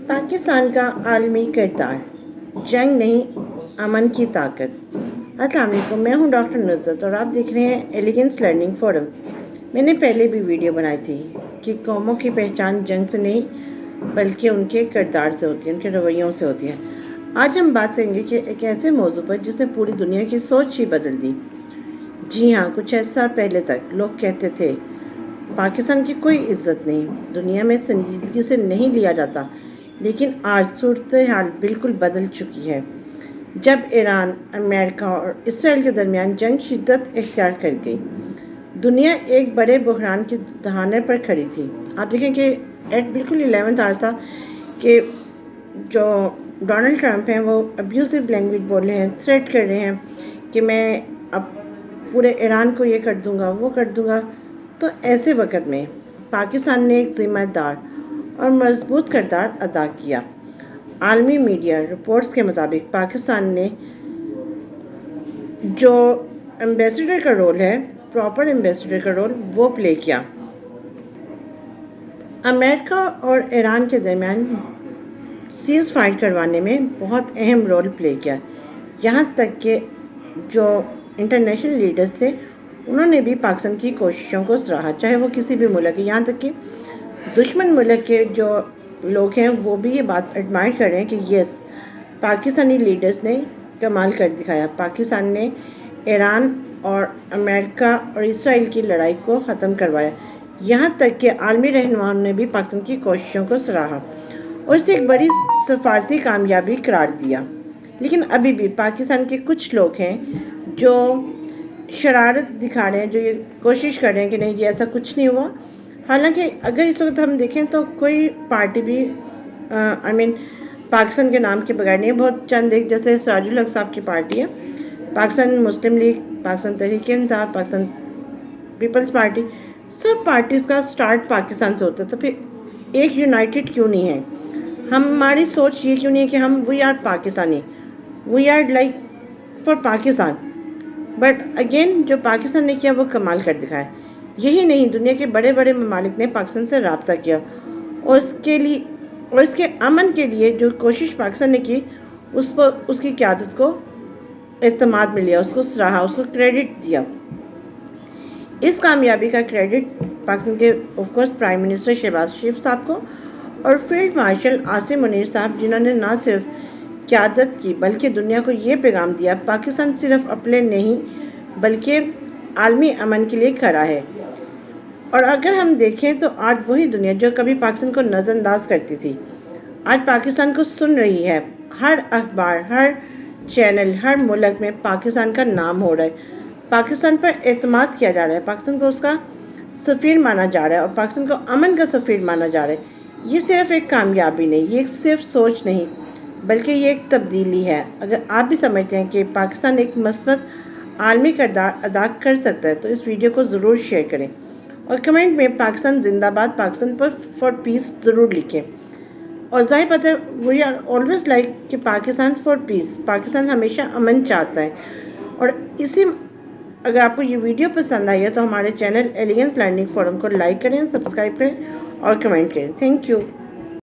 पाकिस्तान का आलमी किरदार, जंग नहीं अमन की ताकत। अस्सलाम वालेकुम, मैं हूं डॉक्टर नुसरत और आप देख रहे हैं एलिगेंस लर्निंग फोरम। मैंने पहले भी वीडियो बनाई थी कि कौमों की पहचान जंग से नहीं बल्कि उनके किरदार से होती है, उनके रवैयों से होती है। आज हम बात करेंगे कि एक ऐसे मौजू पर जिसने पूरी दुनिया की सोच ही बदल दी। जी हाँ, कुछ ऐसा पहले तक लोग कहते थे पाकिस्तान की कोई इज्जत नहीं, दुनिया में संजीदगी से नहीं लिया जाता, लेकिन आज सूरत हाल बिल्कुल बदल चुकी है। जब ईरान, अमेरिका और इसराइल के दरमियान जंग शिद्दत इख्तियार कर गई, दुनिया एक बड़े बहरान के दहाने पर खड़ी थी। आप देखें कि बिल्कुल 11th आवर था कि जो डोनाल्ड ट्रंप हैं वो अब्यूसिव लैंग्वेज बोल रहे हैं, थ्रेट कर रहे हैं कि मैं अब पूरे ईरान को ये कर दूंगा, वो कर दूंगा। तो ऐसे वक्त में पाकिस्तान ने एक ज़िम्मेदार और मजबूत किरदार अदा किया। आलमी मीडिया रिपोर्ट्स के मुताबिक पाकिस्तान ने जो एम्बेसडर का रोल है, प्रॉपर एम्बेसडर का रोल, वो प्ले किया। अमेरिका और ईरान के दरमियान सीज़ फायर करवाने में बहुत अहम रोल प्ले किया। यहाँ तक कि जो इंटरनेशनल लीडर्स थे उन्होंने भी पाकिस्तान की कोशिशों को सराहा, चाहे वो किसी भी मुल्क के, यहाँ तक कि दुश्मन मुल्क के जो लोग हैं वो भी ये बात एडमायर कर रहे हैं कि यस, पाकिस्तानी लीडर्स ने कमाल कर दिखाया। पाकिस्तान ने ईरान और अमेरिका और इसराइल की लड़ाई को ख़त्म करवाया। यहाँ तक कि आलमी रहनुमाओं ने भी पाकिस्तान की कोशिशों को सराहा और इसे एक बड़ी सफारती कामयाबी करार दिया। लेकिन अभी भी पाकिस्तान के कुछ लोग हैं जो शरारत दिखा रहे हैं, जो ये कोशिश कर रहे हैं कि नहीं जी ऐसा कुछ नहीं हुआ। हालांकि अगर इस वक्त हम देखें तो कोई पार्टी भी पाकिस्तान के नाम के बगैर नहीं है। बहुत चंद एक, जैसे सिराजुल हक साहब की पार्टी है, पाकिस्तान मुस्लिम लीग, पाकिस्तान तहरीक-ए-इंसाफ, पाकिस्तान पीपल्स पार्टी, सब पार्टीज़ का स्टार्ट पाकिस्तान से होता है। तो फिर एक यूनाइटेड क्यों नहीं है? हमारी सोच ये क्यों नहीं है कि हम we are Pakistani, we are like for Pakistan. But again जो पाकिस्तान ने किया वो कमाल कर दिखाया। यही नहीं, दुनिया के बड़े बड़े ममालिक ने पाकिस्तान से रब्ता किया और इसके लिए और इसके अमन के लिए जो कोशिश पाकिस्तान ने की उस पर उसकी क़यादत को एतमाद मिल लिया, उसको सराहा, उसको क्रेडिट दिया। इस कामयाबी का क्रेडिट पाकिस्तान के ऑफकोर्स प्राइम मिनिस्टर शहबाज शरीफ साहब को और फील्ड मार्शल आसिम मुनीर साहब, जिन्होंने ना सिर्फ क़यादत की बल्कि दुनिया को ये पैगाम दिया पाकिस्तान सिर्फ अपने नहीं बल्कि आलमी अमन के लिए खड़ा है। और अगर हम देखें तो आज वही दुनिया जो कभी पाकिस्तान को नज़रअंदाज करती थी, आज पाकिस्तान को सुन रही है। हर अखबार, हर चैनल, हर मुल्क में पाकिस्तान का नाम हो रहा है, पाकिस्तान पर एतमाद किया जा रहा है, पाकिस्तान को उसका सफ़ीर माना जा रहा है और पाकिस्तान को अमन का सफ़ीर माना जा रहा है। ये सिर्फ एक कामयाबी नहीं, ये सिर्फ सोच नहीं, बल्कि ये एक तब्दीली है। अगर आप भी समझते हैं कि पाकिस्तान एक मस्बत आलमी किरदार अदा कर सकता है तो इस वीडियो को ज़रूर शेयर करें और कमेंट में पाकिस्तान जिंदाबाद, पाकिस्तान पर फॉर पीस ज़रूर लिखें। और ज़ाहिर पता है वी आर ऑलवेज लाइक कि पाकिस्तान फॉर पीस, पाकिस्तान हमेशा अमन चाहता है। और इसी अगर आपको ये वीडियो पसंद आई है तो हमारे चैनल एलिगेंस लर्निंग फोरम को लाइक करें, सब्सक्राइब करें और कमेंट करें। Thank you.